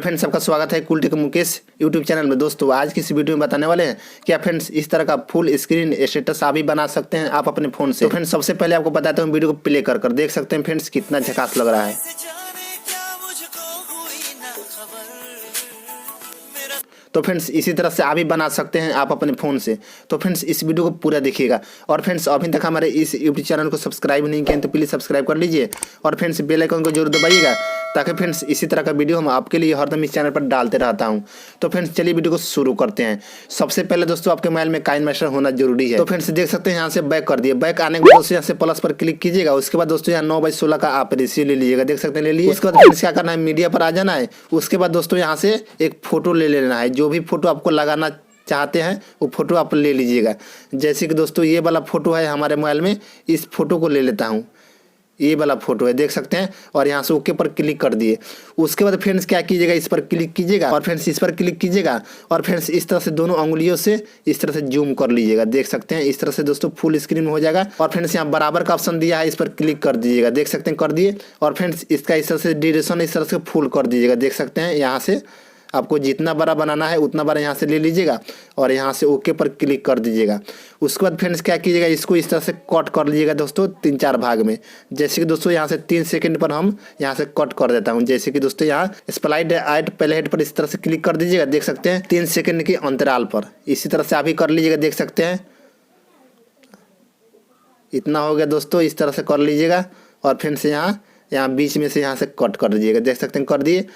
Hello friends, सबका स्वागत है कुल टेक मुकेश यूट्यूब चैनल में। दोस्तों आज की इस वीडियो में बताने वाले हैं क्या फ्रेंड्स इस तरह का फुल स्क्रीन स्टेटस आप भी बना सकते हैं आप अपने फोन से। तो फ्रेंड्स सबसे पहले आपको बताता हूँ, वीडियो को प्ले कर देख सकते हैं फ्रेंड्स कितना झकास लग रहा है। तो फ्रेंड्स इसी तरह से आप भी बना सकते हैं आप अपने फ़ोन से। तो फ्रेंड्स इस वीडियो को पूरा देखिएगा। और फ्रेंड्स अभी तक हमारे इस यूट्यूब चैनल को सब्सक्राइब नहीं किया तो प्लीज़ सब्सक्राइब कर लीजिए और फ्रेंड्स बेल आइकन को जरूर दबाइएगा ताकि फ्रेंड्स इसी तरह का वीडियो हम आपके लिए हरदम इस चैनल पर डालते रहता हूं। तो फ्रेंड्स चलिए वीडियो को शुरू करते हैं। सबसे पहले दोस्तों आपके मोबाइल में काइनमास्टर होना जरूरी है। तो फ्रेंड्स देख सकते हैं यहाँ से बैक कर दिए। बैक आने के बाद दोस्तों यहाँ से प्लस पर क्लिक कीजिएगा। उसके बाद दोस्तों यहाँ 9/16 का आप रेशियो ले लीजिएगा, देख सकते हैं ले लिए। उसके बाद फ्रेंड्स क्या करना है, मीडिया पर आ जाना है। उसके बाद दोस्तों यहाँ से एक फोटो ले लेना है। जो भी फोटो आपको लगाना चाहते हैं वो फोटो आप ले लीजिएगा। जैसे कि दोस्तों ये वाला फोटो है हमारे मोबाइल में, इस फोटो को ले लेता हूँ। ये वाला फोटो है, देख सकते हैं। और यहाँ से ओके पर क्लिक कर दिए। उसके बाद फ्रेंड्स क्या कीजिएगा, इस पर क्लिक कीजिएगा और फ्रेंड्स इस पर क्लिक कीजिएगा और फ्रेंड्स इस तरह से दोनों उंगलियों से इस तरह से जूम कर लीजिएगा, देख सकते हैं। इस तरह से दोस्तों फुल स्क्रीन में हो जाएगा। और फ्रेंड्स यहाँ बराबर का ऑप्शन दिया है, इस पर क्लिक कर दीजिएगा, देख सकते हैं कर दिए। और फ्रेंड्स इसका इस तरह से ड्यूरेशन इस तरह से फुल कर दीजिएगा, देख सकते हैं। यहाँ से आपको जितना बड़ा बनाना है उतना बड़ा यहाँ से ले लीजिएगा और यहाँ से ओके पर क्लिक कर दीजिएगा। उसके बाद फ्रेंड्स क्या कीजिएगा, इसको इस तरह से कट कर लीजिएगा दोस्तों 3-4 भाग में। जैसे कि दोस्तों यहाँ से 3 सेकंड पर हम यहाँ से कट कर देता हूँ। जैसे कि दोस्तों यहाँ स्प्लाइड आइट पहले हेड पर इस तरह से क्लिक कर दीजिएगा, देख सकते हैं 3 सेकंड के अंतराल पर। इसी तरह से आप ही कर लीजिएगा, देख सकते हैं। इतना हो गया दोस्तों, इस तरह से कर लीजिएगा और फ्रेंड्स यहाँ बीच में से यहाँ से कट कर दीजिएगा, देख सकते हैं कर दिए।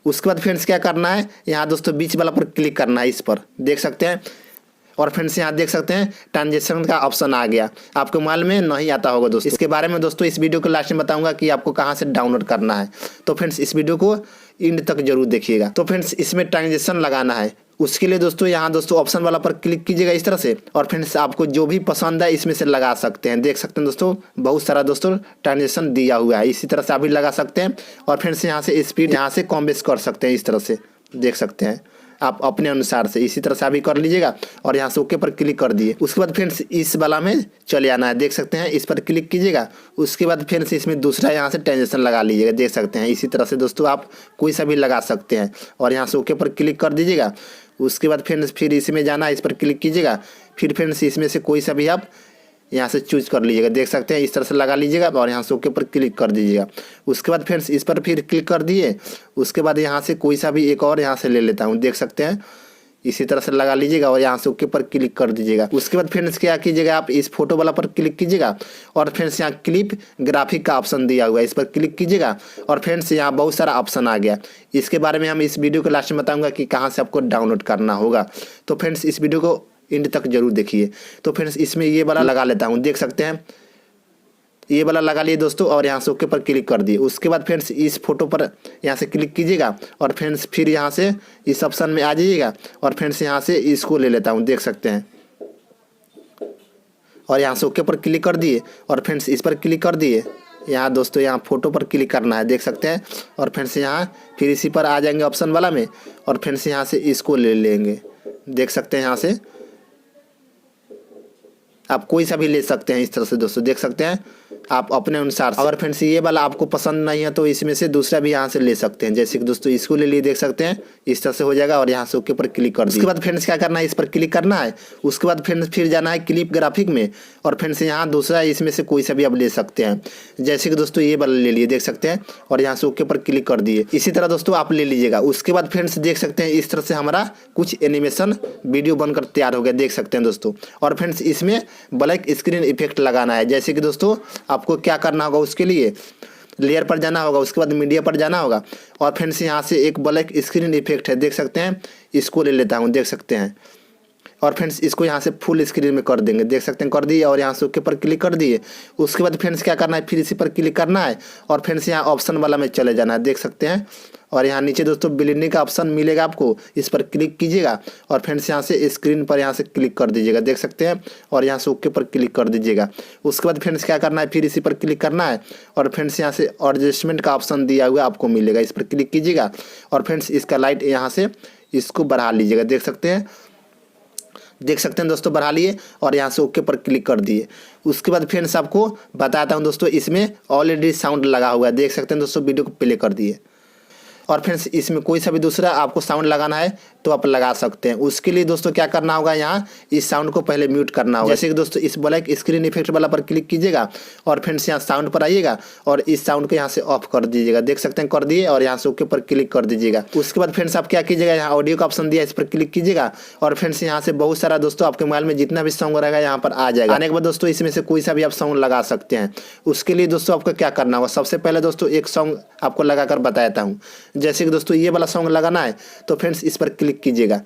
उसके बाद फ्रेंड्स क्या करना है, यहाँ दोस्तों बीच वाला पर क्लिक करना है, इस पर देख सकते हैं। और फ्रेंड्स यहाँ देख सकते हैं ट्रांजेक्शन का ऑप्शन आ गया। आपके मोबाइल में नहीं आता होगा दोस्तों। इसके बारे में दोस्तों इस वीडियो के लास्ट में बताऊंगा कि आपको कहाँ से डाउनलोड करना है। तो फ्रेंड्स इस वीडियो को एंड तक जरूर देखिएगा। तो फ्रेंड्स इसमें ट्रांजेक्शन लगाना है। उसके लिए दोस्तों यहाँ दोस्तों ऑप्शन वाला पर क्लिक कीजिएगा इस तरह से। और फ्रेंड्स आपको जो भी पसंद है इसमें से लगा सकते हैं, देख सकते हैं दोस्तों। बहुत सारा दोस्तों ट्रांजेक्शन दिया हुआ है, इसी तरह से आप भी लगा सकते हैं। और फ्रेंड्स यहाँ से स्पीड यहाँ से कम बेस कर सकते हैं, इस तरह से देख सकते हैं आप अपने अनुसार से। इसी तरह से आप भी कर लीजिएगा और यहाँ से ओके पर क्लिक कर दिए। उसके बाद फ्रेंड्स इस वाला में चले आना है, देख सकते हैं। इस पर क्लिक कीजिएगा। उसके बाद फ्रेंड्स इसमें दूसरा यहाँ से ट्रांजेक्शन लगा लीजिएगा, देख सकते हैं। इसी तरह से दोस्तों आप कोई सा भी लगा सकते हैं और यहाँ से ओके पर क्लिक कर दीजिएगा। उसके बाद फ्रेंड्स फिर इसमें जाना है, इस पर क्लिक कीजिएगा। फिर फ्रेंड्स इसमें से कोई सा भी आप यहाँ से चूज कर लीजिएगा, देख सकते हैं। इस तरह से लगा लीजिएगा और यहाँ से ओके पर क्लिक कर दीजिएगा। उसके बाद फ्रेंड्स इस पर फिर क्लिक कर दिए। उसके बाद यहाँ से कोई सा भी एक और यहाँ से ले लेता हूँ, देख सकते हैं। इसी तरह से लगा लीजिएगा और यहाँ से ओके पर क्लिक कर दीजिएगा। उसके बाद फ्रेंड्स क्या कीजिएगा, आप इस फोटो वाला पर क्लिक कीजिएगा और फ्रेंड्स यहाँ क्लिप ग्राफिक का ऑप्शन दिया हुआ है, इस पर क्लिक कीजिएगा। और फ्रेंड्स यहाँ बहुत सारा ऑप्शन आ गया। इसके बारे में हम इस वीडियो के लास्ट में बताऊंगा कि कहाँ से आपको डाउनलोड करना होगा। तो फ्रेंड्स इस वीडियो को एंड तक जरूर देखिए। तो फ्रेंड्स इसमें ये वाला लगा लेता हूँ, देख सकते हैं। ये वाला लगा लिए दोस्तों और यहाँ से ओके पर क्लिक कर दिए। उसके बाद फ्रेंड्स इस फोटो पर यहाँ से क्लिक कीजिएगा और फ्रेंड्स फिर यहाँ से इस ऑप्शन में आ जाइएगा और फ्रेंड्स यहाँ से इसको ले लेता हूँ, देख सकते हैं। और यहाँ से ओके पर क्लिक कर दिए और फ्रेंड्स इस पर क्लिक कर दिए। यहाँ दोस्तों यहाँ फोटो पर क्लिक करना है, देख सकते हैं। और फ्रेंड्स यहाँ फिर इसी पर आ जाएंगे ऑप्शन वाला में और फ्रेंड्स यहाँ से इसको ले लेंगे, देख सकते हैं। यहाँ से आप कोई सा भी ले सकते हैं, इस तरह से दोस्तों देख सकते हैं आप अपने अनुसार। अगर फ्रेंड्स ये वाला आपको पसंद नहीं है तो इसमें से दूसरा भी यहाँ से ले सकते हैं। जैसे कि दोस्तों इसको ले लिए, देख सकते हैं। इस तरह से हो जाएगा और यहाँ से ओके पर क्लिक कर दिया। उसके बाद फ्रेंड्स क्या करना है, इस पर क्लिक करना है। उसके बाद फ्रेंड्स फिर जाना है क्लिप ग्राफिक में और फ्रेंड्स यहाँ दूसरा इसमें से कोई सा भी आप ले सकते हैं। जैसे कि दोस्तों ये वाला ले लिए, देख सकते हैं। और यहाँ से ओके पर क्लिक कर दिए। इसी तरह दोस्तों आप ले लीजिएगा। उसके बाद फ्रेंड्स देख सकते हैं इस तरह से हमारा कुछ एनिमेशन वीडियो बनकर तैयार हो गया, देख सकते हैं दोस्तों। और फ्रेंड्स इसमें ब्लैक स्क्रीन इफेक्ट लगाना है। जैसे कि दोस्तों आपको क्या करना होगा, उसके लिए लेयर पर जाना होगा। उसके बाद मीडिया पर जाना होगा और फ्रेंड्स यहाँ से एक ब्लैक स्क्रीन इफेक्ट है, देख सकते हैं। इसको ले लेता हूँ, देख सकते हैं। और फ्रेंड्स इसको यहाँ से फुल स्क्रीन में कर देंगे, देख सकते हैं कर दिए। और यहाँ से ओके पर क्लिक कर दिए। उसके बाद फ्रेंड्स क्या करना है, फिर इसी पर क्लिक करना है और फ्रेंड्स यहाँ ऑप्शन वाला में चले जाना है, देख सकते हैं। और यहाँ नीचे दोस्तों ब्लेंडिंग का ऑप्शन मिलेगा आपको, इस पर क्लिक कीजिएगा और फ्रेंड्स यहाँ से स्क्रीन पर यहाँ से क्लिक कर दीजिएगा, देख सकते हैं। और यहाँ से ओके पर क्लिक कर दीजिएगा। उसके बाद फ्रेंड्स क्या करना है, फिर इसी पर क्लिक करना है और फ्रेंड्स यहाँ से एडजस्टमेंट का ऑप्शन दिया हुआ आपको मिलेगा, इस पर क्लिक कीजिएगा। और फ्रेंड्स इसका लाइट यहाँ से इसको बढ़ा लीजिएगा, देख सकते हैं। देख सकते हैं दोस्तों बढ़ा लिए और यहाँ से ओके पर क्लिक कर दिए। उसके बाद फ्रेंड्स आपको बताता हूँ दोस्तों, इसमें ऑलरेडी साउंड लगा हुआ है, देख सकते हैं दोस्तों। वीडियो को प्ले कर दिए। और फ्रेंड्स इसमें कोई सा भी दूसरा आपको साउंड लगाना है तो आप लगा सकते हैं। उसके लिए दोस्तों क्या करना होगा, यहाँ इस साउंड को पहले म्यूट करना होगा। जैसे कि दोस्तों इस ब्लैक स्क्रीन इफेक्ट वाला पर क्लिक कीजिएगा और फ्रेंड्स यहाँ साउंड पर आइएगा और इस साउंड को यहाँ से ऑफ कर दीजिएगा। देख सकते हैं कर दिए और यहाँ से ओके पर क्लिक कर दीजिएगा। उसके बाद फ्रेंड्स आप क्या कीजिएगा, यहाँ ऑडियो का ऑप्शन दिया है, इस पर क्लिक कीजिएगा और फ्रेंड्स यहाँ से बहुत सारा दोस्तों आपके मोबाइल में जितना भी सॉन्ग रहेगा यहाँ पर आ जाएगा। आने के बाद दोस्तों इसमें से कोई सा भी आप सॉन्ग लगा सकते हैं। उसके लिए दोस्तों आपको क्या करना होगा, सबसे पहले दोस्तों एक सॉन्ग आपको लगाकर बताता हूँ। जैसे कि दोस्तों ये वाला सॉन्ग लगाना है तो फ्रेंड्स इस पर क्लिक कीजिएगा।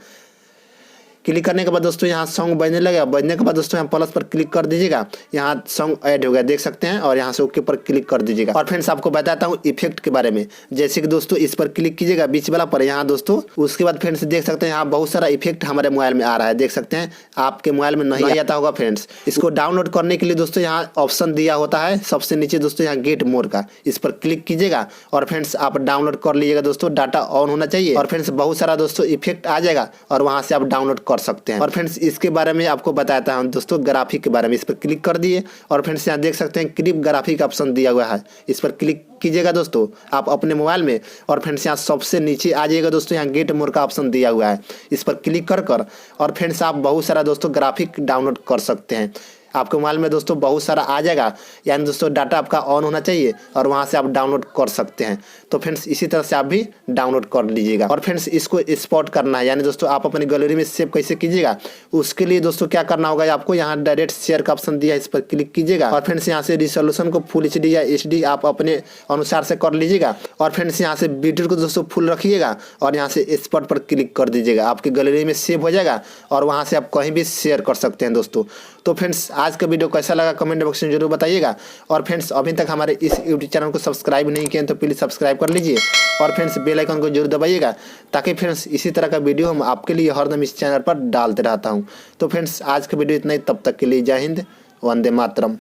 क्लिक करने के बाद दोस्तों यहाँ सॉन्ग बजने लगेगा। बजने के बाद दोस्तों यहाँ प्लस पर क्लिक कर दीजिएगा, यहाँ सॉन्ग ऐड हो गया देख सकते हैं और यहाँ से ओके पर क्लिक कर दीजिएगा। और फ्रेंड्स आपको बताता हूँ इफेक्ट के बारे में। जैसे कि दोस्तों इस पर क्लिक कीजिएगा बीच वाला पर यहाँ दोस्तों। उसके बाद फ्रेंड्स देख सकते हैं यहाँ बहुत सारा इफेक्ट हमारे मोबाइल में आ रहा है। देख सकते हैं आपके मोबाइल में नहीं आता होगा फ्रेंड्स। इसको डाउनलोड करने के लिए दोस्तों यहाँ ऑप्शन दिया होता है सबसे नीचे दोस्तों, यहाँ गेट मोर का, इस पर क्लिक कीजिएगा और फ्रेंड्स आप डाउनलोड कर लीजिएगा। दोस्तों डाटा ऑन होना चाहिए और फ्रेंड्स बहुत सारा दोस्तों इफेक्ट आ जाएगा और वहाँ से आप डाउनलोड कर सकते हैं। और फ्रेंड्स इसके बारे में आपको बताता हूं दोस्तों, ग्राफिक के बारे में। इस पर क्लिक कर दिए और फ्रेंड्स यहाँ देख सकते हैं क्लिप ग्राफिक ऑप्शन दिया हुआ है, इस पर क्लिक कीजिएगा दोस्तों आप अपने मोबाइल में। और फ्रेंड्स यहाँ सबसे नीचे आ जाइएगा दोस्तों, यहाँ गेट मोर का ऑप्शन दिया हुआ है, इस पर क्लिक कर और फ्रेंड्स आप बहुत सारा दोस्तों ग्राफिक डाउनलोड कर सकते हैं। आपके मोबाइल में दोस्तों बहुत सारा आ जाएगा, यानी दोस्तों डाटा आपका ऑन होना चाहिए और वहाँ से आप डाउनलोड कर सकते हैं। तो फ्रेंड्स इसी तरह से आप भी डाउनलोड कर लीजिएगा। और फ्रेंड्स इसको एक्सपोर्ट करना है, यानी दोस्तों आप अपनी गैलरी में सेव कैसे कीजिएगा, उसके लिए दोस्तों क्या करना होगा, आपको यहाँ डायरेक्ट शेयर का ऑप्शन दिया है, इस पर क्लिक कीजिएगा और फ्रेंड्स यहाँ से रिजोल्यूशन को फुल HD या HD आप अपने अनुसार से कर लीजिएगा। और फ्रेंड्स यहाँ से वीडियो को दोस्तों फुल रखिएगा और यहाँ से एक्सपोर्ट पर क्लिक कर दीजिएगा, आपकी गैलरी में सेव हो जाएगा और वहाँ से आप कहीं भी शेयर कर सकते हैं दोस्तों। तो फ्रेंड्स आज का वीडियो कैसा लगा कमेंट बॉक्स में जरूर बताइएगा। और फ्रेंड्स अभी तक हमारे इस यूट्यूब चैनल को सब्सक्राइब नहीं किए तो प्लीज़ सब्सक्राइब कर लीजिए और फ्रेंड्स बेल आइकन को जरूर दबाइएगा, ताकि फ्रेंड्स इसी तरह का वीडियो हम आपके लिए हरदम इस चैनल पर डालते रहता हूं। तो फ्रेंड्स आज का वीडियो इतना ही, तब तक के लिए जय हिंद, वंदे मातरम।